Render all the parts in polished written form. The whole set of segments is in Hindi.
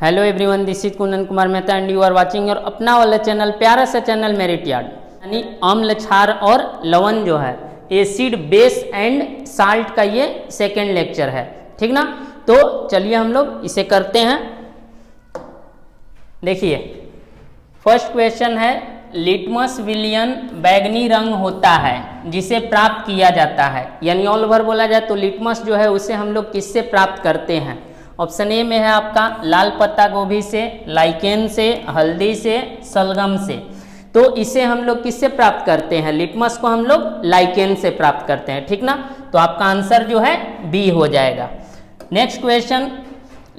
Hello everyone, this is Kundan Kumar Mehta and you are watching your अपना वाला चैनल, प्यारा सा चैनल मेरिट यार्ड। यानी अम्ल, क्षार और लवण जो है, एसिड, बेस एंड साल्ट का ये सेकेंड लेक्चर है, ठीक ना। तो चलिए हम लोग इसे करते हैं। देखिए फर्स्ट क्वेश्चन है, लिटमस विलियन बैगनी रंग होता है जिसे प्राप्त किया जाता है। यानी ऑल ओवर बोला जाए तो लिटमस जो है उसे हम लोग किससे प्राप्त करते हैं। ऑप्शन ए में है आपका लाल पत्ता गोभी से, लाइकेन से, हल्दी से, सलगम से। तो इसे हम लोग किससे प्राप्त करते हैं, लिटमस को हम लोग लाइकेन से प्राप्त करते हैं, ठीक ना। तो आपका आंसर जो है बी हो जाएगा। नेक्स्ट क्वेश्चन,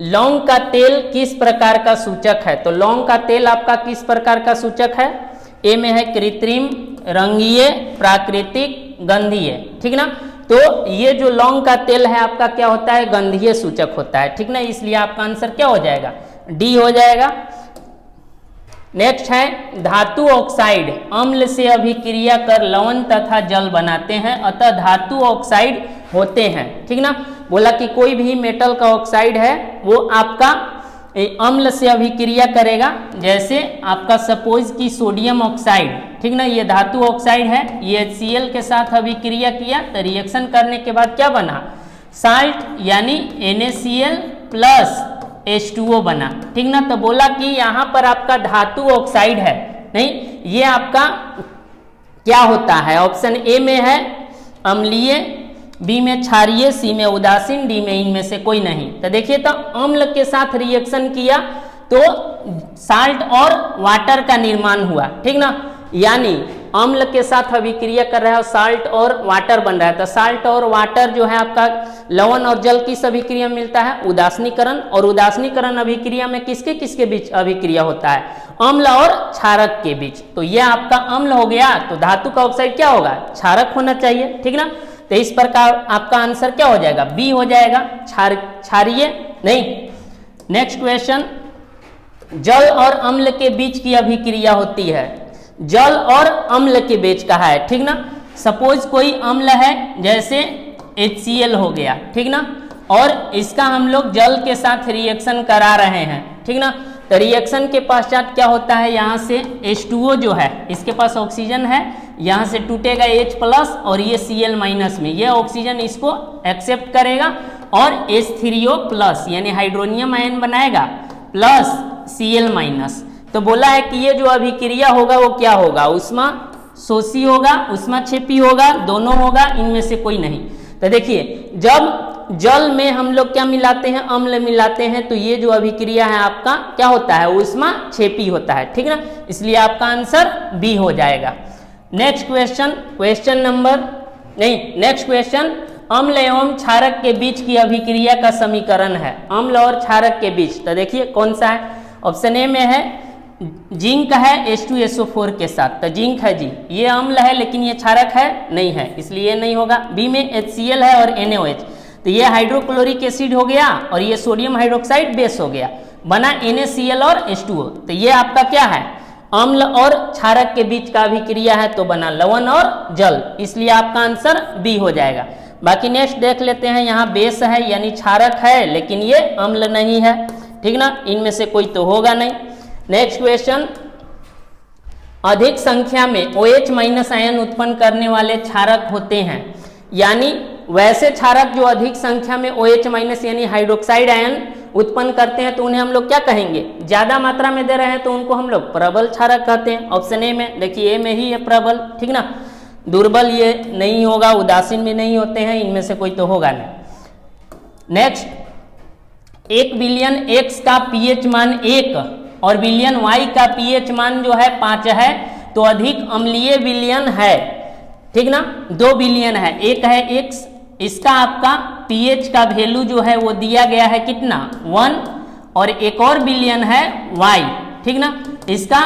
लौंग का तेल किस प्रकार का सूचक है। तो लौंग का तेल आपका किस प्रकार का सूचक है। ए में है कृत्रिम, रंगीय, प्राकृतिक, गंधीय, ठीक ना। तो ये जो लौंग का तेल है आपका क्या होता है, गंधीय सूचक होता है, ठीक ना। इसलिए आपका आंसर क्या हो जाएगा, डी हो जाएगा। नेक्स्ट है, धातु ऑक्साइड अम्ल से अभिक्रिया कर लवण तथा जल बनाते हैं, अतः धातु ऑक्साइड होते हैं, ठीक ना। बोला कि कोई भी मेटल का ऑक्साइड है वो आपका अम्ल से अभिक्रिया करेगा। जैसे आपका सपोज कि सोडियम ऑक्साइड, ठीक ना, ये धातु ऑक्साइड है, ये HCl के साथ अभिक्रिया किया तो रिएक्शन करने के बाद क्या बना, साल्ट यानी NaCl प्लस H2O बना, ठीक ना। तो बोला कि यहाँ पर आपका धातु ऑक्साइड है, नहीं, ये आपका क्या होता है। ऑप्शन ए में है अम्लीय, बी में क्षारीय, सी में उदासीन, डी में इनमें से कोई नहीं। तो देखिए, तो अम्ल के साथ रिएक्शन किया तो साल्ट और वाटर का निर्माण हुआ, ठीक ना। यानी अम्ल के साथ अभिक्रिया कर रहा है और साल्ट और वाटर बन रहा है। तो साल्ट और वाटर जो है आपका लवण और जल किस अभिक्रिया में मिलता है, उदासीनीकरण। और उदासीनीकरण अभिक्रिया में किसके किसके बीच अभिक्रिया होता है, अम्ल और क्षारक के बीच। तो यह आपका अम्ल हो गया, तो धातु का ऑक्साइड क्या होगा, क्षारक होना चाहिए, ठीक ना। तो इस प्रकार आपका आंसर क्या हो जाएगा, बी हो जाएगा, क्षारीय नहीं। नेक्स्ट क्वेश्चन, जल और अम्ल के बीच की अभिक्रिया होती है, जल और अम्ल के बीच का है, ठीक ना। सपोज कोई अम्ल है जैसे HCl हो गया, ठीक ना, और इसका हम लोग जल के साथ रिएक्शन करा रहे हैं, ठीक ना। तो रिएक्शन के पश्चात क्या होता है, यहाँ से H2O जो है इसके पास ऑक्सीजन है, यहाँ से टूटेगा H प्लस और ये Cl माइनस में, ये ऑक्सीजन इसको एक्सेप्ट करेगा और H3O प्लस यानी हाइड्रोनियम आयन बनाएगा प्लस Cl माइनस। तो बोला है कि ये जो अभिक्रिया होगा वो क्या होगा, उष्मा शोषी होगा, उष्मा क्षेपी होगा, दोनों होगा, इनमें से कोई नहीं। तो देखिए, जब जल में हम लोग क्या मिलाते हैं, अम्ल मिलाते हैं, तो ये जो अभिक्रिया है आपका क्या होता है, उष्मा क्षेपी होता है, ठीक ना। इसलिए आपका आंसर बी हो जाएगा। नेक्स्ट क्वेश्चन, क्वेश्चन नंबर नहीं, नेक्स्ट क्वेश्चन, अम्ल एवं क्षारक के बीच की अभिक्रिया का समीकरण है, अम्ल और क्षारक के बीच। तो देखिए कौन सा है। ऑप्शन ए में है जिंक है H2SO4 के साथ, तो जिंक है जी, ये अम्ल है लेकिन ये क्षारक है नहीं है, इसलिए नहीं होगा। बी में HCl है और NaOH, तो ये हाइड्रोक्लोरिक एसिड हो गया और ये सोडियम हाइड्रोक्साइड बेस हो गया, बना NaCl और H2O। तो ये आपका क्या है, अम्ल और क्षारक के बीच का अभिक्रिया है, तो बना लवण और जल, इसलिए आपका आंसर बी हो जाएगा। बाकी नेक्स्ट देख लेते हैं, यहाँ बेस है यानी क्षारक है लेकिन ये अम्ल नहीं है, ठीक ना, इनमें से कोई तो होगा नहीं। नेक्स्ट क्वेश्चन, अधिक संख्या में OH माइनस आयन उत्पन्न करने वाले क्षारक होते हैं। यानी वैसे क्षारक जो अधिक संख्या में OH माइनस यानी हाइड्रोक्साइड आयन उत्पन्न करते हैं तो उन्हें हम लोग क्या कहेंगे, ज्यादा मात्रा में दे रहे हैं तो उनको हम लोग प्रबल क्षारक कहते हैं। ऑप्शन ए में, देखिए ए में ही है प्रबल, ठीक ना। दुर्बल ये नहीं होगा, उदासीन भी नहीं होते हैं, इनमें से कोई तो होगा नहीं। नेक्स्ट, 1 बिलियन X का pH मान 1 और बिलियन Y का pH मान जो है 5 है, तो अधिक अम्लीय बिलियन है, ठीक ना। 2 बिलियन है, एक है X, इसका आपका pH का वैल्यू जो है वो दिया गया है कितना, 1, और एक और बिलियन है Y, ठीक ना, इसका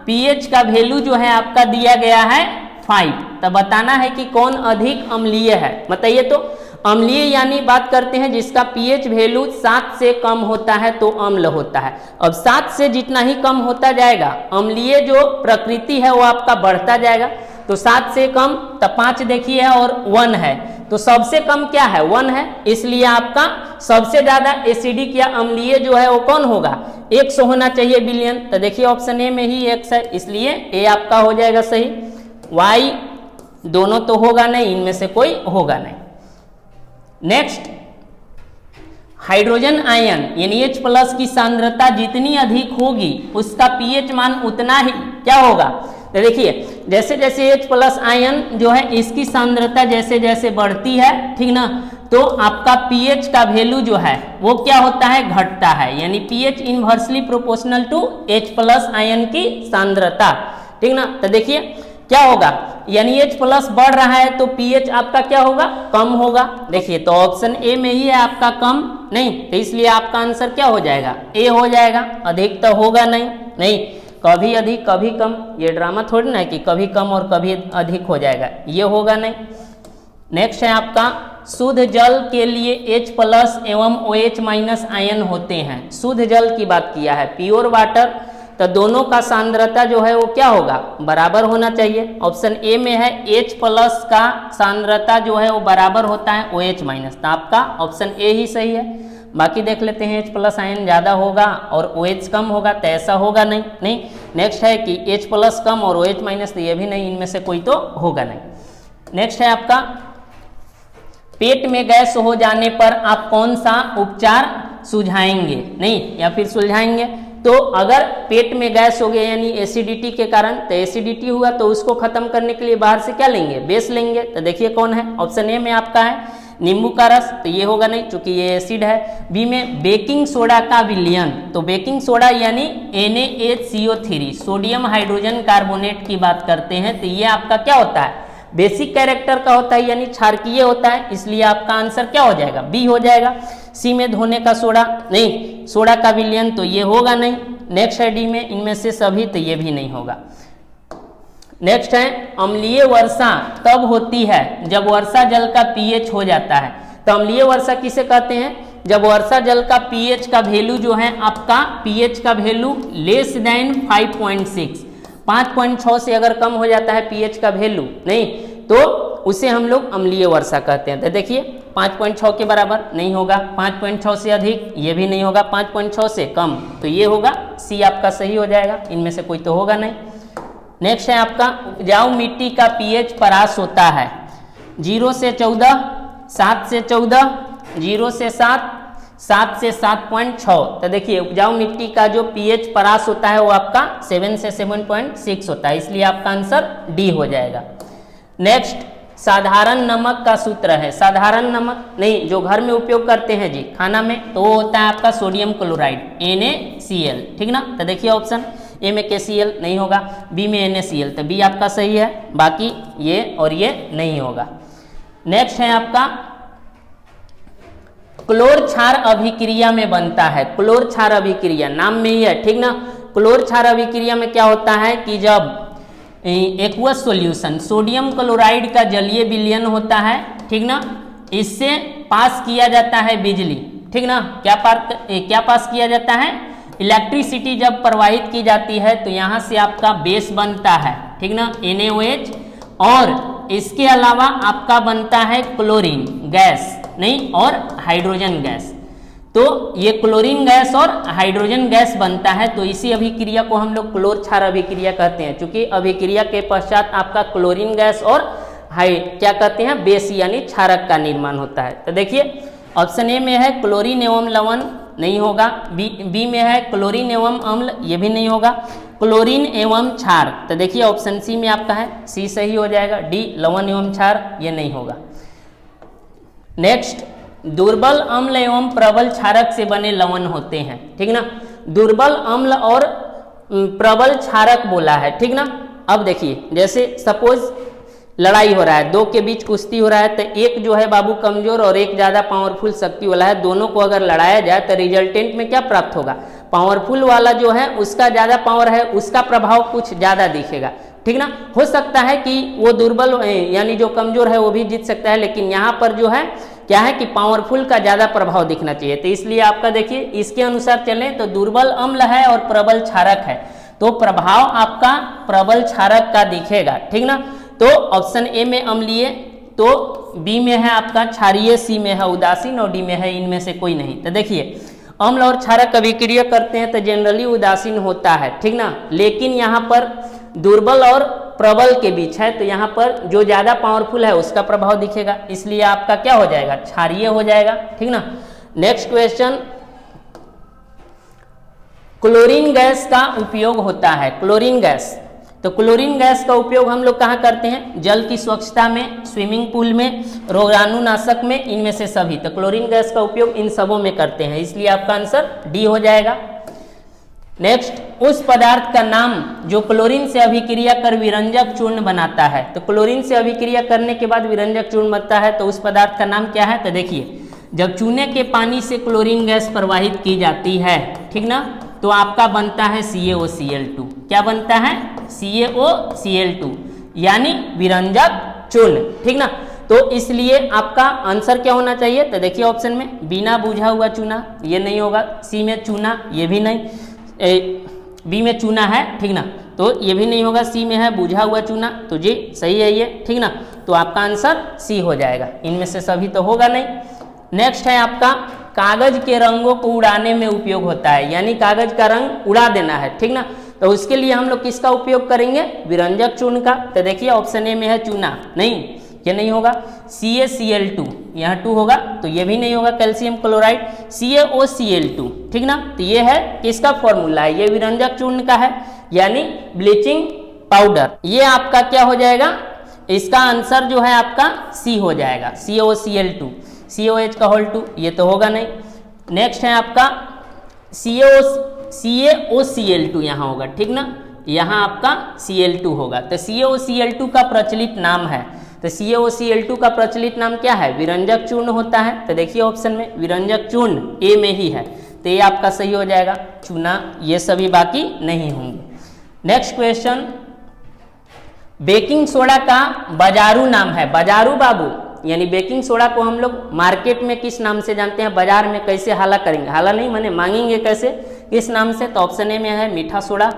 pH का वैल्यू जो है आपका दिया गया है 5। तो बताना है कि कौन अधिक अम्लीय है, बताइए। तो अम्लीय यानी बात करते हैं जिसका pH वैल्यू 7 से कम होता है तो अम्ल होता है। अब 7 से जितना ही कम होता जाएगा, अम्लीय जो प्रकृति है वो आपका बढ़ता जाएगा। तो 7 से कम, तो 5 देखिए और 1 है, तो सबसे कम क्या है, 1 है, इसलिए आपका सबसे ज्यादा एसिडिक या अम्लीय जो है वो कौन होगा, 100 होना चाहिए बिलियन, तो देखिए ऑप्शन ए में ही 1 है, इसलिए ए आपका हो जाएगा सही। वाई दोनों तो होगा नहीं, इनमें से कोई होगा नहीं। नेक्स्ट, हाइड्रोजन आयन NH+ की सांद्रता जितनी अधिक होगी उसका pH मान उतना ही क्या होगा। तो देखिए जैसे जैसे H+ आयन जो है इसकी सांद्रता जैसे जैसे बढ़ती है, ठीक ना, तो आपका pH का वैल्यू जो है वो क्या होता है, घटता है, यानी pH inversely proportional to H+ ion की सांद्रता, ठीक ना। तो देखिए क्या होगा, यानी H+ बढ़ रहा है तो pH आपका क्या होगा, कम होगा। देखिए तो ऑप्शन ए में ही है आपका कम, नहीं, तो इसलिए आपका आंसर क्या हो जाएगा, ए हो जाएगा। अधिक तो होगा नहीं, नहीं, कभी अधिक कभी कम, ये ड्रामा थोड़ी ना है कि कभी कम और कभी अधिक हो जाएगा, ये होगा नहीं। नेक्स्ट है आपका, शुद्ध जल के लिए H+ एवं OH- आयन होते हैं। शुद्ध जल की बात किया है, प्योर वाटर, तो दोनों का सांद्रता जो है वो क्या होगा, बराबर होना चाहिए। ऑप्शन ए में है H+ का सांद्रता जो है वो बराबर होता है OH-, तो आपका ऑप्शन ए ही सही है। बाकी देख लेते हैं, H+ आयन ज़्यादा होगा और OH कम होगा, तो ऐसा होगा नहीं, नहीं। नेक्स्ट है कि H+ कम और OH-, तो ये भी नहीं, इनमें से कोई तो होगा नहीं। नेक्स्ट है आपका, पेट में गैस हो जाने पर आप कौन सा उपचार सुझाएंगे, नहीं या फिर सुलझाएंगे। तो अगर पेट में गैस हो गया यानी एसिडिटी के कारण, तो एसिडिटी हुआ तो उसको खत्म करने के लिए बाहर से क्या लेंगे, बेस लेंगे। तो देखिए कौन है, ऑप्शन ए में आपका है नींबू का रस, तो ये होगा नहीं क्योंकि ये एसिड है। बी में बेकिंग सोडा का विलयन, तो बेकिंग सोडा यानी NaHCO3 सोडियम हाइड्रोजन कार्बोनेट की बात करते हैं, तो ये आपका क्या होता है, बेसिक कैरेक्टर का होता है, यानी क्षारकीय होता है, इसलिए आपका आंसर क्या हो जाएगा, बी हो जाएगा। सी में धोने का सोडा, नहीं, सोडा का विलयन, तो ये होगा नहीं। नेक्स्ट है डी में, इनमें से सभी, तो ये भी नहीं होगा। नेक्स्ट है, अम्लीय वर्षा तब होती है जब वर्षा जल का pH हो जाता है। तो अम्लीय वर्षा किसे कहते हैं, जब वर्षा जल का pH का वैल्यू जो है आपका pH का वैल्यू लेस देन 5.6, 5.6 से अगर कम हो जाता है pH का वैल्यू, नहीं, तो उसे हम लोग अम्लीय वर्षा कहते हैं। तो देखिए 5.6 के बराबर नहीं होगा, 5.6 से अधिक ये भी नहीं होगा, 5.6 से कम, तो ये होगा सी आपका सही हो जाएगा, इनमें से कोई तो होगा नहीं। नेक्स्ट है आपका, उपजाऊ मिट्टी का pH परास होता है 0 से 14, 7 से 14, 0 से 7, 7 से 7.6। तो देखिए उपजाऊ मिट्टी का जो pH परास होता है वो आपका 7 से 7.6 होता है, इसलिए आपका आंसर डी हो जाएगा। नेक्स्ट, साधारण नमक का सूत्र है, साधारण नमक नहीं, जो घर में उपयोग करते हैं जी खाना में, तो वो होता है आपका सोडियम क्लोराइड NaCl, ठीक ना। तो देखिए ऑप्शन ए में KCl नहीं होगा, बी में NaCl, तो बी आपका सही है, बाकी ये और ये नहीं होगा। नेक्स्ट है आपका, क्लोर क्षार अभिक्रिया में बनता है, क्लोर क्षार अभिक्रिया नाम में ही है, ठीक ना। क्लोर क्षार अभिक्रिया में क्या होता है कि जब एक्वस सॉल्यूशन सोडियम क्लोराइड का जलीय विलयन होता है, ठीक ना, इससे पास किया जाता है बिजली, ठीक ना। क्या पास किया जाता है, इलेक्ट्रिसिटी जब प्रवाहित की जाती है तो यहाँ से आपका बेस बनता है, ठीक ना, NaOH, और इसके अलावा आपका बनता है क्लोरीन गैस, नहीं, और हाइड्रोजन गैस। तो ये क्लोरीन गैस और हाइड्रोजन गैस बनता है, तो इसी अभिक्रिया को हम लोग क्लोर क्षार अभिक्रिया कहते हैं, क्योंकि अभिक्रिया के पश्चात आपका क्लोरीन गैस और क्या कहते हैं, बेस यानी क्षारक का निर्माण होता है। तो देखिए ऑप्शन ए में है क्लोरीन एवं लवण, नहीं होगा। बी में है क्लोरीन एवं अम्ल, ये भी नहीं होगा। क्लोरीन एवं क्षार, तो देखिए ऑप्शन सी में आपका है, सी सही हो जाएगा। डी लवण एवं क्षार, ये नहीं होगा। नेक्स्ट, दुर्बल अम्ल एवं प्रबल क्षारक से बने लवण होते हैं, ठीक ना। दुर्बल अम्ल और प्रबल क्षारक बोला है, ठीक ना। अब देखिए जैसे सपोज लड़ाई हो रहा है, दो के बीच कुश्ती हो रहा है, तो एक जो है बाबू कमजोर और एक ज़्यादा पावरफुल शक्ति वाला है, दोनों को अगर लड़ाया जाए तो रिजल्टेंट में क्या प्राप्त होगा, पावरफुल वाला जो है उसका ज़्यादा पावर है, उसका प्रभाव कुछ ज़्यादा दिखेगा, ठीक ना। हो सकता है कि वो दुर्बल यानी जो कमजोर है वो भी जीत सकता है, लेकिन यहाँ पर जो है क्या है कि पावरफुल का ज़्यादा प्रभाव दिखना चाहिए। तो इसलिए आपका देखिए इसके अनुसार चलें तो दुर्बल अम्ल है और प्रबल क्षारक है, तो प्रभाव आपका प्रबल क्षारक का दिखेगा, ठीक ना। तो ऑप्शन ए में अम्लीय, तो बी में है आपका क्षारीय, सी में है उदासीन और डी में है इनमें से कोई नहीं। तो देखिए अम्ल और क्षारक अभिक्रिया करते हैं तो जनरली उदासीन होता है, ठीक ना। लेकिन यहाँ पर दुर्बल और प्रबल के बीच है, तो यहाँ पर जो ज़्यादा पावरफुल है उसका प्रभाव दिखेगा, इसलिए आपका क्या हो जाएगा, क्षारीय हो जाएगा, ठीक ना। नेक्स्ट क्वेश्चन, क्लोरीन गैस का उपयोग होता है। क्लोरीन गैस, तो क्लोरीन गैस का उपयोग हम लोग कहाँ करते हैं, जल की स्वच्छता में, स्विमिंग पूल में, रोगाणुनाशक में, इनमें से सभी। तो क्लोरीन गैस का उपयोग इन सबों में करते हैं, इसलिए आपका आंसर डी हो जाएगा। नेक्स्ट, उस पदार्थ का नाम जो क्लोरीन से अभिक्रिया कर विरंजक चूर्ण बनाता है। तो क्लोरीन से अभिक्रिया करने के बाद विरंजक चूर्ण बनता है, तो उस पदार्थ का नाम क्या है। तो देखिए, जब चूने के पानी से क्लोरीन गैस प्रवाहित की जाती है, ठीक ना, तो आपका बनता है CaOCl2। क्या बनता है, CaOCl2, यानी विरंजक चूर्ण, ठीक ना। तो इसलिए आपका आंसर क्या होना चाहिए, तो देखिए ऑप्शन में बिना बुझा हुआ चूना, ये नहीं होगा। सी में चूना, ये भी नहीं। बी में चूना है, ठीक ना, तो ये भी नहीं होगा। सी में है बुझा हुआ चूना, तो जी सही है ये, ठीक ना। तो आपका आंसर सी हो जाएगा, इनमें से सभी तो होगा नहीं। नेक्स्ट है आपका, कागज के रंगों को उड़ाने में उपयोग होता है, यानी कागज का रंग उड़ा देना है, ठीक ना। तो उसके लिए हम लोग किसका उपयोग करेंगे, विरंजक चूर्ण का। तो देखिए ऑप्शन ए में है चूना, नहीं, ये नहीं होगा। CaCl2, यहाँ 2 होगा, तो ये भी नहीं होगा। कैल्शियम क्लोराइड, CaOCl2, ठीक ना। तो ये है किसका फॉर्मूला है, ये विरंजक चूर्ण का है, यानी ब्लीचिंग पाउडर। ये आपका क्या हो जाएगा, इसका आंसर जो है आपका सी हो जाएगा, CaOCl2, COH का होल 2, ये तो होगा नहीं। नेक्स्ट है आपका CaOCl2, यहाँ होगा, ठीक ना, यहाँ आपका Cl2 होगा। तो CaOCl2 का प्रचलित नाम है, तो CaOCl2 का प्रचलित नाम क्या है, विरंजक चूर्ण होता है। तो देखिए ऑप्शन में विरंजक चूर्ण ए में ही है, तो ये आपका सही हो जाएगा। चूना, ये सभी बाकी नहीं होंगे। नेक्स्ट क्वेश्चन, बेकिंग सोडा का बाजारू नाम है। बाजारू बाबू, यानी बेकिंग सोडा को हम लोग मार्केट में किस नाम से जानते हैं, बाजार में कैसे हाला करेंगे, हाला नहीं माने मांगेंगे कैसे, किस नाम से। तो ऑप्शन ए में है मीठा सोडा,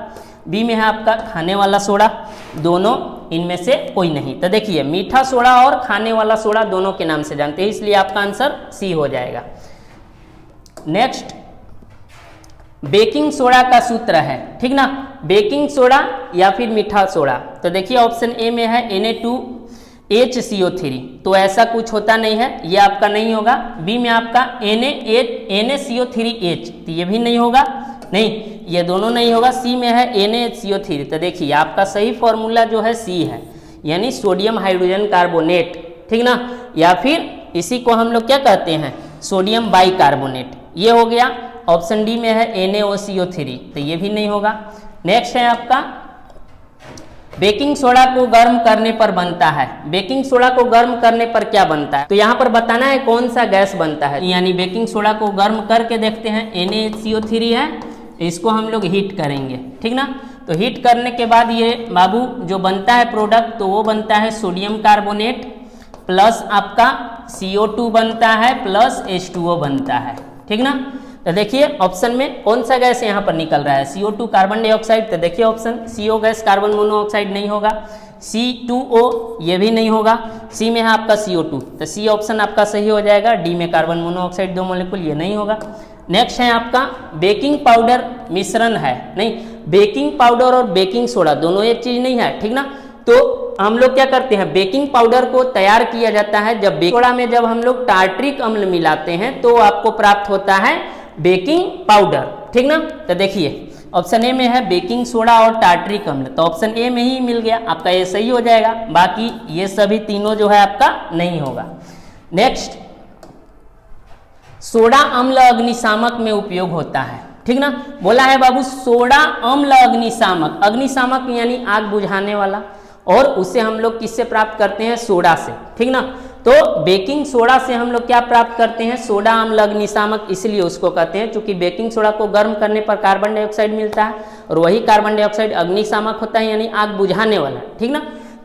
बी में है आपका खाने वाला सोडा, दोनों इनमें से कोई नहीं। तो देखिए मीठा सोडा और खाने वाला सोडा दोनों के नाम से जानते हैं, इसलिए आपका आंसर सी हो जाएगा। नेक्स्ट, बेकिंग सोडा का सूत्र है, ठीक ना, बेकिंग सोडा या फिर मीठा सोडा। तो देखिए ऑप्शन ए में है Na2HCO3, तो ऐसा कुछ होता नहीं है, ये आपका नहीं होगा। बी में आपका NaCO3H, तो ये भी नहीं होगा, नहीं, ये दोनों नहीं होगा। सी में है NaHCO3, तो देखिए आपका सही फॉर्मूला जो है सी है, यानी सोडियम हाइड्रोजन कार्बोनेट, ठीक ना, या फिर इसी को हम लोग क्या कहते हैं, सोडियम बाइकार्बोनेट, ये हो गया। ऑप्शन डी में है NaOCO3, तो ये भी नहीं होगा। नेक्स्ट है आपका, बेकिंग सोडा को गर्म करने पर बनता है। बेकिंग सोडा को गर्म करने पर क्या बनता है, तो यहाँ पर बताना है कौन सा गैस बनता है, यानी बेकिंग सोडा को गर्म करके देखते हैं। NaHCO3 है, इसको हम लोग हीट करेंगे, ठीक ना। तो हीट करने के बाद ये बाबू जो बनता है प्रोडक्ट, तो वो बनता है सोडियम कार्बोनेट प्लस आपका CO2 बनता है प्लस H2O बनता है, ठीक ना। तो देखिए ऑप्शन में कौन सा गैस यहाँ पर निकल रहा है, CO2 कार्बन डाइऑक्साइड। तो देखिए option CO gas carbon monoxide नहीं होगा, C2O ये भी नहीं होगा, सी में है आपका CO2, तो सी ऑप्शन आपका सही हो जाएगा। डी में कार्बन मोनोऑक्साइड 2 मॉलिक्यूल, ये नहीं होगा। नेक्स्ट है आपका, बेकिंग पाउडर मिश्रण है, नहीं, बेकिंग पाउडर और बेकिंग सोडा दोनों एक चीज नहीं है, ठीक ना। तो हम लोग क्या करते हैं, बेकिंग पाउडर को तैयार किया जाता है जब बेकिंग सोडा में जब हम लोग टार्ट्रिक अम्ल मिलाते हैं तो आपको प्राप्त होता है बेकिंग पाउडर, ठीक ना। तो देखिए ऑप्शन ए में है बेकिंग सोडा और टार्ट्रिक अम्ल, तो ऑप्शन ए में ही मिल गया, आपका ये सही हो जाएगा। बाकी ये सभी तीनों जो है आपका नहीं होगा। नेक्स्ट, सोडा अम्ल अग्निशामक में उपयोग होता है, ठीक ना। बोला है बाबू सोडा अम्ल अग्निशामक, अग्निशामक यानी आग बुझाने वाला, और उसे हम लोग किससे प्राप्त करते हैं, सोडा से, ठीक ना। तो बेकिंग सोडा से हम लोग क्या प्राप्त करते हैं, सोडा अम्ल अग्निशामक, इसलिए उसको कहते हैं क्योंकि बेकिंग सोडा को गर्म करने पर कार्बन डाइऑक्साइड मिलता है और वही कार्बन डाइऑक्साइड अग्निशामक होता है, यानी आग बुझाने वाला, ठीक ना।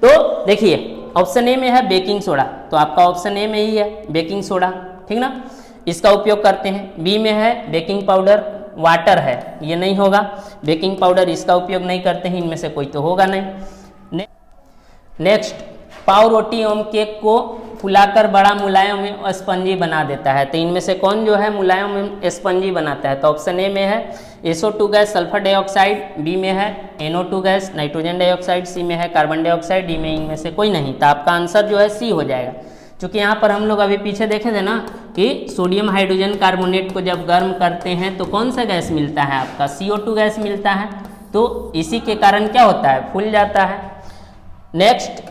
तो देखिए ऑप्शन ए में है बेकिंग सोडा, तो आपका ऑप्शन ए में ही है बेकिंग सोडा, ठीक ना, इसका उपयोग करते हैं। बी में है बेकिंग पाउडर, वाटर है, ये नहीं होगा, बेकिंग पाउडर इसका उपयोग नहीं करते हैं, इनमें से कोई तो होगा नहीं। नेक्स्ट, पाव रोटी एवं केक को फुलाकर बड़ा मुलायम एवं स्पंजी बना देता है। तो इनमें से कौन जो है मुलायम एवं स्पंजी बनाता है? तो ऑप्शन ए में है SO2 gas sulphur dioxide, B में है NO2 गैस नाइट्रोजन डाइऑक्साइड, सी में है कार्बन डाइऑक्साइड, डी में इनमें से कोई नहीं। तो आपका आंसर जो है सी हो जाएगा। क्योंकि यहाँ पर हम लोग अभी पीछे देखे थे ना कि सोडियम हाइड्रोजन कार्बोनेट को जब गर्म करते हैं तो कौन सा गैस मिलता है? आपका CO2 गैस मिलता है। तो इसी के कारण क्या होता है? फूल जाता है। नेक्स्ट,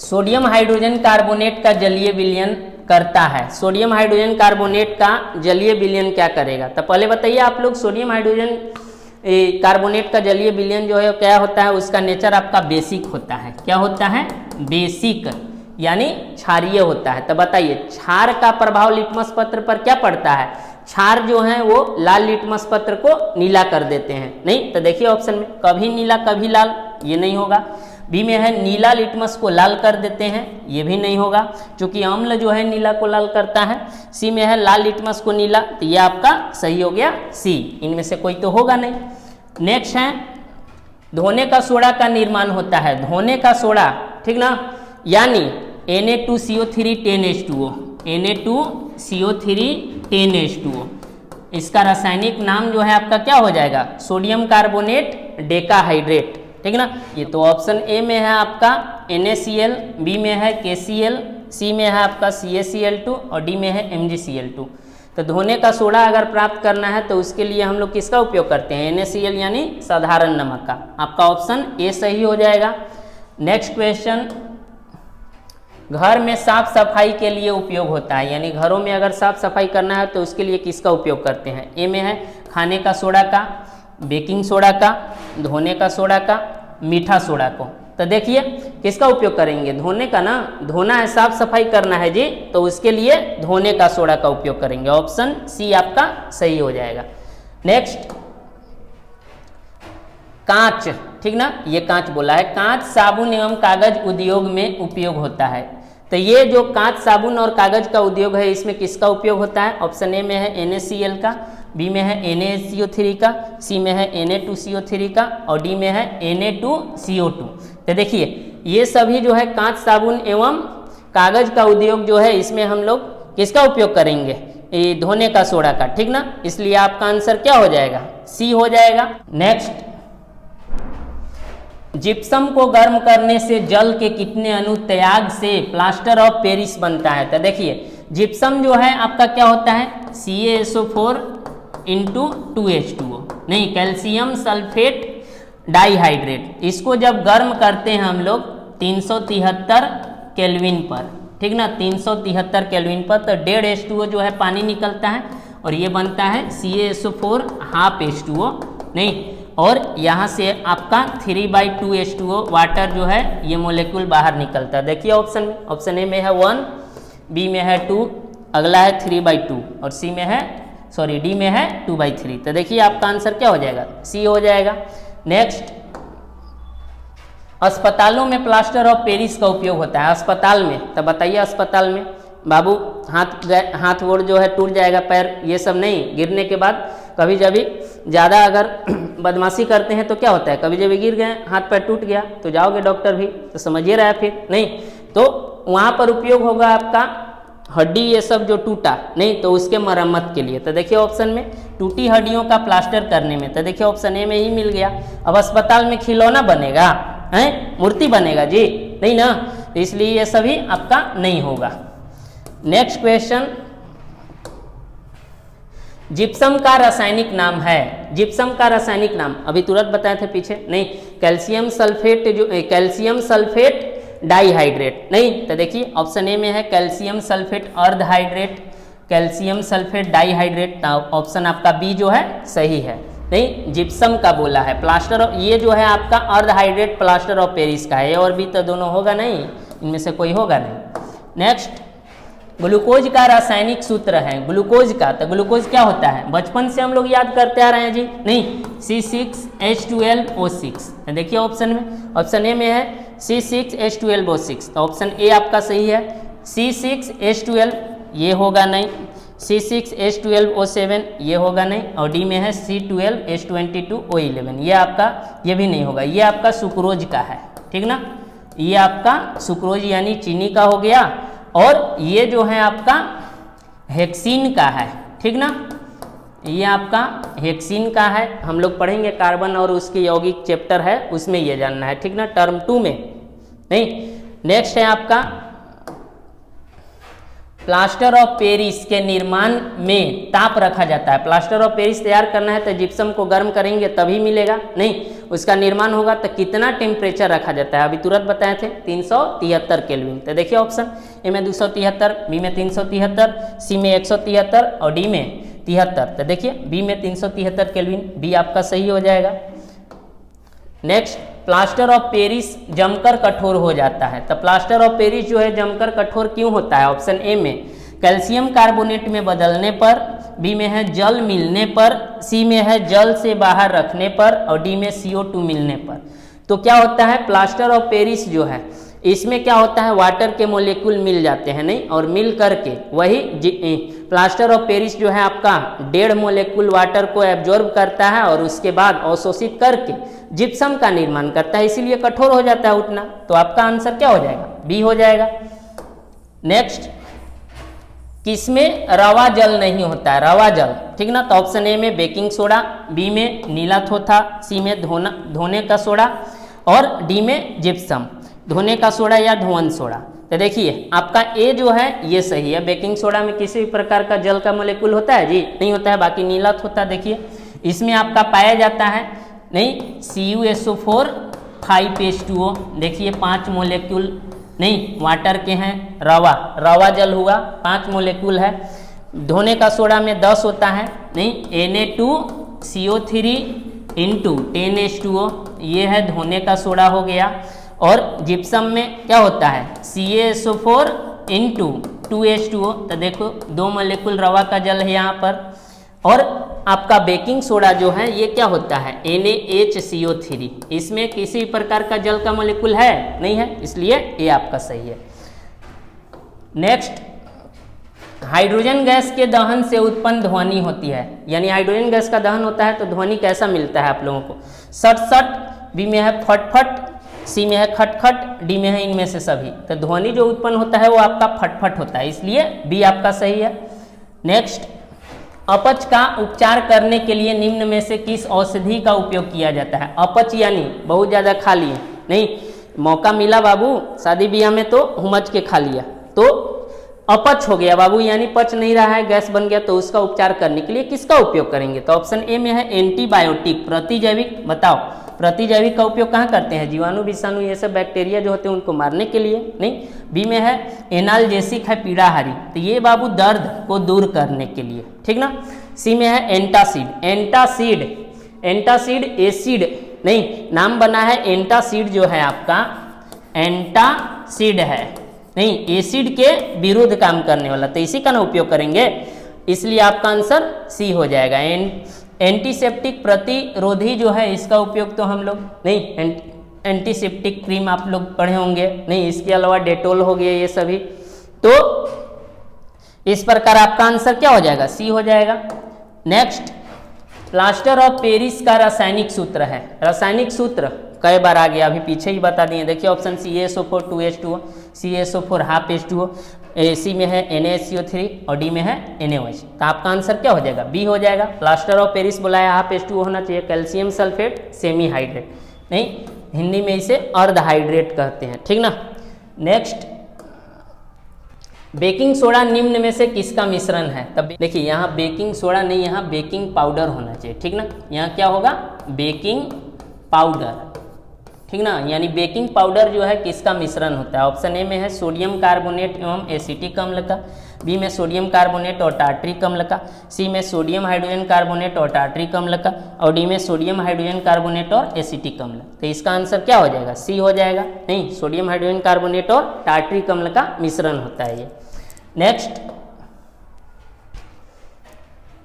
सोडियम हाइड्रोजन कार्बोनेट का जलीय विलयन करता है। सोडियम हाइड्रोजन कार्बोनेट का जलीय विलयन क्या करेगा? तो पहले बताइए आप लोग, सोडियम हाइड्रोजन कार्बोनेट का जलीय विलयन जो है क्या होता है? उसका नेचर आपका बेसिक होता है। क्या होता है? बेसिक, यानी क्षारीय होता है। तो बताइए क्षार का प्रभाव लिटमस पत्र पर क्या पड़ता है? क्षार जो है वो लाल लिटमस पत्र को नीला कर देते हैं। नहीं, तो देखिए ऑप्शन में कभी नीला कभी लाल, ये नहीं होगा। बी में है नीला लिटमस को लाल कर देते हैं, ये भी नहीं होगा क्योंकि अम्ल जो है नीला को लाल करता है। सी में है लाल लिटमस को नीला, तो ये आपका सही हो गया सी। इनमें से कोई तो होगा नहीं। नेक्स्ट है धोने का सोडा का निर्माण होता है। धोने का सोडा, ठीक ना, यानी Na2CO3 10H2O, Na2CO3 10H2O। इसका रासायनिक नाम जो है आपका क्या हो जाएगा? सोडियम कार्बोनेट डेकाहाइड्रेट, ठीक ना। ये तो ऑप्शन ए में है आपका NaCl, बी में है KCl, सी में है आपका CaCl2 और डी में है MgCl2। तो धोने का सोडा अगर प्राप्त करना है तो उसके लिए हम लोग किसका उपयोग करते हैं? NaCl यानी साधारण नमक का। आपका ऑप्शन ए सही हो जाएगा। नेक्स्ट क्वेश्चन, घर में साफ सफाई के लिए उपयोग होता है, यानी घरों में अगर साफ सफाई करना है तो उसके लिए किसका उपयोग करते हैं? ए में है खाने का सोडा का, बेकिंग सोडा का, धोने का सोडा का, मीठा सोडा को। तो देखिए किसका उपयोग करेंगे? धोने का ना, धोना है, साफ सफाई करना है जी, तो उसके लिए धोने का सोडा का उपयोग करेंगे। ऑप्शन सी आपका सही हो जाएगा। नेक्स्ट, कांच, ठीक ना, ये कांच बोला है। कांच साबुन एवं कागज उद्योग में उपयोग होता है। तो ये जो कांच साबुन और कागज का उद्योग है इसमें किसका उपयोग होता है? ऑप्शन ए में है NaCl का, बी में है NaCO3 का, सी में है Na2CO3 का और डी में है Na2CO2। तो देखिए ये सभी जो है कांच साबुन एवं कागज का उद्योग जो है इसमें हम लोग किसका उपयोग करेंगे? ये धोने का सोडा का, ठीक ना। इसलिए आपका आंसर क्या हो जाएगा? सी हो जाएगा। नेक्स्ट, जिप्सम को गर्म करने से जल के कितने अणु त्याग से प्लास्टर ऑफ पेरिस बनता है? तो देखिए जिप्सम जो है आपका क्या होता है? CaSO4 इंटू 2H2O, नहीं, कैल्शियम सल्फेट डाइहाइड्रेट। इसको जब गर्म करते हैं हम लोग 373 केल्विन पर, ठीक ना, 373 केल्विन पर, तो 1.5 H2O जो है पानी निकलता है और ये बनता है CaSO4 हाफ H2O, नहीं, और यहाँ से आपका 3/2 H2O वाटर जो है ये मोलिक्यूल बाहर निकलता है। देखिए ऑप्शन में, ऑप्शन ए में है 1, बी में है 2, अगला है 3/2 और सी में है, सॉरी, डी में है 2/3। तो देखिए आपका आंसर क्या हो जाएगा? सी हो जाएगा। नेक्स्ट, अस्पतालों में प्लास्टर ऑफ पेरिस का उपयोग होता है। अस्पताल में, तो बताइए अस्पताल में बाबू हाथ वोड़ जो है टूट जाएगा, पैर, ये सब नहीं, गिरने के बाद कभी जब ज़्यादा अगर बदमाशी करते हैं तो क्या होता है? कभी जब गिर गए, हाथ पैर टूट गया तो जाओगे डॉक्टर भी, तो समझिए रहा है फिर, नहीं, तो वहाँ पर उपयोग होगा आपका हड्डी ये सब जो टूटा, नहीं, तो उसके मरम्मत के लिए। तो देखिए ऑप्शन में टूटी हड्डियों का प्लास्टर करने में, तो देखिए ऑप्शन ए में ही मिल गया। अब अस्पताल में खिलौना बनेगा, हैं, मूर्ति बनेगा जी, नहीं ना, तो इसलिए ये सभी आपका नहीं होगा। नेक्स्ट क्वेश्चन, जिप्सम का रासायनिक नाम है। जिप्सम का रासायनिक नाम अभी तुरंत बताए थे पीछे, नहीं, कैल्शियम सल्फेट, जो कैल्शियम सल्फेट डाइहाइड्रेट, नहीं, तो देखिए ऑप्शन ए में है कैल्शियम सल्फेट अर्धहाइड्रेट, कैल्शियम सल्फेट डाइहाइड्रेट। तो ऑप्शन आपका बी जो है सही है, नहीं, जिप्सम का बोला है। प्लास्टर ऑफ, ये जो है आपका अर्धहाइड्रेट प्लास्टर ऑफ पेरिस का है, ए और बी तो दोनों होगा नहीं, इनमें से कोई होगा नहीं। नेक्स्ट, ग्लूकोज का रासायनिक सूत्र है। ग्लूकोज का, तो ग्लूकोज क्या होता है? बचपन से हम लोग याद करते आ रहे हैं जी, नहीं, C6H12O6। देखिए ऑप्शन में, ऑप्शन ए में है C6H12O6, तो ऑप्शन ए आपका सही है। C6H12 ये होगा नहीं, C6H12O7 ये होगा नहीं, और डी में है C12H22O11, ये आपका, ये भी नहीं होगा, ये आपका सुक्रोज का है, ठीक ना। ये आपका सुक्रोज यानी चीनी का हो गया, और ये जो है आपका हेक्सीन का है, ठीक ना, ये आपका हेक्सीन का है। हम लोग पढ़ेंगे कार्बन और उसके यौगिक चैप्टर है, उसमें ये जानना है, ठीक ना, टर्म 2 में नहीं। नेक्स्ट है आपका प्लास्टर ऑफ पेरिस के निर्माण में ताप रखा जाता है। प्लास्टर ऑफ पेरिस तैयार करना है तो जिप्सम को गर्म करेंगे तभी मिलेगा, नहीं, उसका निर्माण होगा तो कितना टेम्परेचर रखा जाता है, अभी तुरंत बताए थे 373 केल्विन। तो देखिए ऑप्शन ए में 273, बी में 373, सी में 173 और डी में 73। तो देखिए बी में 373 केल्विन, बी आपका सही हो जाएगा। नेक्स्ट, प्लास्टर ऑफ पेरिस जमकर कठोर हो जाता है। तो प्लास्टर ऑफ पेरिस जो है जमकर कठोर क्यों होता है? ऑप्शन ए में कैल्शियम कार्बोनेट में बदलने पर, बी में है जल मिलने पर, सी में है जल से बाहर रखने पर और डी में CO2 मिलने पर। तो क्या होता है प्लास्टर ऑफ पेरिस जो है इसमें क्या होता है, वाटर के मोलिक्यूल मिल जाते हैं, नहीं, और मिल करके वही प्लास्टर ऑफ पेरिस जो है आपका 1.5 मोलिक्यूल वाटर को एब्जॉर्ब करता है और उसके बाद अवशोषित करके जिप्सम का निर्माण करता है, इसीलिए कठोर हो जाता है उतना। तो आपका आंसर क्या हो जाएगा? बी हो जाएगा। नेक्स्ट, किसमें रवा जल नहीं होता है? रवा जल, ठीक ना, तो ऑप्शन ए में बेकिंग सोडा, बी में नीला थोथा, सी में धोने का सोडा और डी में जिप्सम, धोने का सोडा या धोवन सोडा। तो देखिए आपका ए जो है ये सही है, बेकिंग सोडा में किसी भी प्रकार का जल का मोलिक्यूल होता है जी? नहीं होता है। बाकी नीला थोथा देखिए इसमें आपका पाया जाता है, नहीं, CuSO4 5H2O, देखिए 5 मोलिक्यूल नहीं वाटर के हैं, रवा जल हुआ 5 मोलिक्यूल है। धोने का सोडा में 10 होता है, नहीं, Na2CO3 इंटू 10H2O, ये है धोने का सोडा हो गया। और जिप्सम में क्या होता है CaSO4 इंटू 2H2O, तो देखो 2 मोलिक्यूल रवा का जल है यहाँ पर। और आपका बेकिंग सोडा जो है ये क्या होता है NaHCO3, इसमें किसी प्रकार का जल का मोलिक्यूल है नहीं है, इसलिए ये आपका सही है। नेक्स्ट, हाइड्रोजन गैस के दहन से उत्पन्न ध्वनि होती है, यानी हाइड्रोजन गैस का दहन होता है तो ध्वनि कैसा मिलता है आप लोगों को? सट सट, बी में है फटफट, सी में है खटखट, डी में है इनमें से सभी। तो ध्वनि जो उत्पन्न होता है वो आपका फटफट होता है, इसलिए बी आपका सही है। नेक्स्ट, अपच का उपचार करने के लिए निम्न में से किस औषधि का उपयोग किया जाता है? अपच यानी बहुत ज़्यादा खा लिए, नहीं, मौका मिला बाबू शादी ब्याह में तो हुमच के खा लिया तो अपच हो गया बाबू, यानी पच नहीं रहा है, गैस बन गया, तो उसका उपचार करने के लिए किसका उपयोग करेंगे? तो ऑप्शन ए में है एंटीबायोटिक, प्रतिजैविक। बताओ प्रतिजैविक का उपयोग कहाँ करते हैं? जीवाणु विषाणु ये सब बैक्टीरिया जो होते हैं उनको मारने के लिए, नहीं। बी में है एनाल्जेसिक है, पीड़ाहारी, तो ये बाबू दर्द को दूर करने के लिए, ठीक ना। सी में है एंटासिड, एंटासिड एसिड, नहीं, नाम बना है एंटासिड जो है आपका एंटासिड है, नहीं, एसिड के विरुद्ध काम करने वाला, तो इसी का ना उपयोग करेंगे, इसलिए आपका आंसर सी हो जाएगा। एंटीसेप्टिक प्रतिरोधी जो है इसका उपयोग तो हम लोग नहीं, एंटीसेप्टिक क्रीम आप लोग पढ़े होंगे, नहीं, इसके अलावा डेटोल हो गया, ये सभी। तो इस प्रकार आपका आंसर क्या हो जाएगा? सी हो जाएगा। नेक्स्ट, प्लास्टर ऑफ पेरिस का रासायनिक सूत्र है। रासायनिक सूत्र कई बार आ गया, अभी पीछे ही बता दिए। देखिए option CaSO4 2H2O, CaSO4 half H2O, सी में है NaCO3 और डी में है NaOH। तो आपका आंसर क्या हो जाएगा? बी हो जाएगा। प्लास्टर ऑफ पेरिस बुलाया हाफ H2O होना चाहिए, कैल्शियम सल्फेट सेमी हाइड्रेट, नहीं, हिंदी में इसे अर्धहाइड्रेट कहते हैं, ठीक ना। नेक्स्ट, बेकिंग सोडा निम्न में से किसका मिश्रण है? तब देखिए यहाँ बेकिंग सोडा नहीं, यहाँ बेकिंग पाउडर होना चाहिए, ठीक ना। यहाँ क्या होगा? बेकिंग पाउडर, ठीक ना, यानी बेकिंग पाउडर जो है किसका मिश्रण होता है? ऑप्शन ए में है सोडियम कार्बोनेट एवं एसिटिक अम्ल का, बी में सोडियम कार्बोनेट और टार्ट्रिक अम्ल का, सी में सोडियम हाइड्रोजन कार्बोनेट और टार्ट्रिक अम्ल का और डी में सोडियम हाइड्रोजन कार्बोनेट और एसिटिक अम्ल। तो इसका आंसर क्या हो जाएगा? सी हो जाएगा, नहीं, सोडियम हाइड्रोजन कार्बोनेट और टार्ट्रिक अम्ल का मिश्रण होता है ये। नेक्स्ट,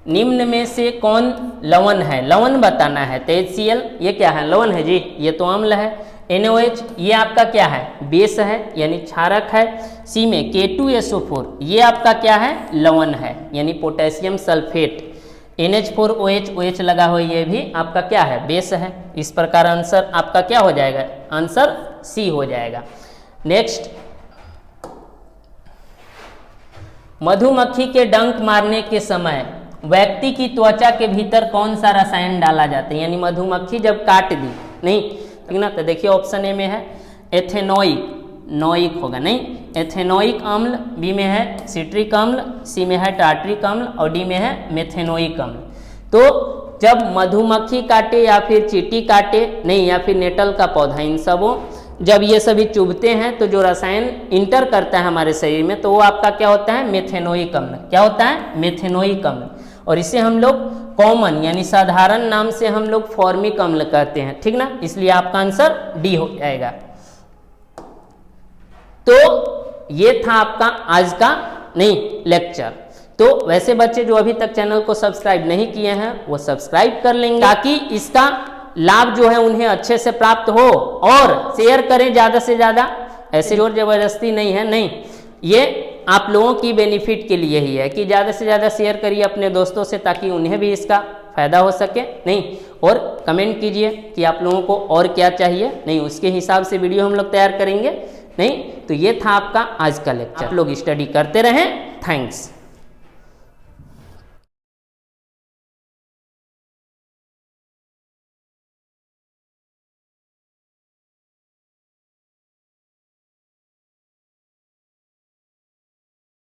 निम्न में से कौन लवण है? लवण बताना है। तो HCl ये क्या है? लवण है जी, ये तो अम्ल है। NaOH ये आपका क्या है? बेस है, यानी क्षारक है। सी में K2SO4 ये आपका क्या है? लवण है, यानी पोटेशियम सल्फेट। NH4OH लगा हो, ये भी आपका क्या है? बेस है। इस प्रकार आंसर आपका क्या हो जाएगा? आंसर सी हो जाएगा। नेक्स्ट, मधुमक्खी के डंक मारने के समय व्यक्ति की त्वचा के भीतर कौन सा रसायन डाला जाता है? यानी मधुमक्खी जब काट दी, नहीं ठीक ना, तो देखिए ऑप्शन ए में है एथेनोइक, नोइक होगा नहीं, एथेनोइक अम्ल, बी में है सिट्रिक अम्ल, सी में है टार्ट्रिक अम्ल और डी में है मेथेनोइक अम्ल। तो जब मधुमक्खी काटे या फिर चींटी काटे, नहीं या फिर नेटल का पौधा, इन सबों जब ये सभी चुभते हैं तो जो रसायन इंटर करता है हमारे शरीर में, तो वो आपका क्या होता है? मेथेनोइक अम्ल। क्या होता है? मेथेनोइक अम्ल। और इसे हम लोग कॉमन यानी साधारण नाम से हम लोग फॉर्मिक अम्ल कहते हैं, ठीक ना, इसलिए आपका आंसर डी हो जाएगा। तो ये था आपका आज का नहीं लेक्चर। तो वैसे बच्चे जो अभी तक चैनल को सब्सक्राइब नहीं किए हैं वो सब्सक्राइब कर लेंगे ताकि इसका लाभ जो है उन्हें अच्छे से प्राप्त हो, और शेयर करें ज़्यादा से ज़्यादा। ऐसे जोर जबरदस्ती नहीं है, नहीं, ये आप लोगों की बेनिफिट के लिए ही है कि ज़्यादा से ज़्यादा शेयर करिए अपने दोस्तों से ताकि उन्हें भी इसका फ़ायदा हो सके, नहीं, और कमेंट कीजिए कि आप लोगों को और क्या चाहिए, नहीं उसके हिसाब से वीडियो हम लोग तैयार करेंगे, नहीं। तो ये था आपका आज का लेक्चर। आप लोग स्टडी करते रहें। थैंक्स।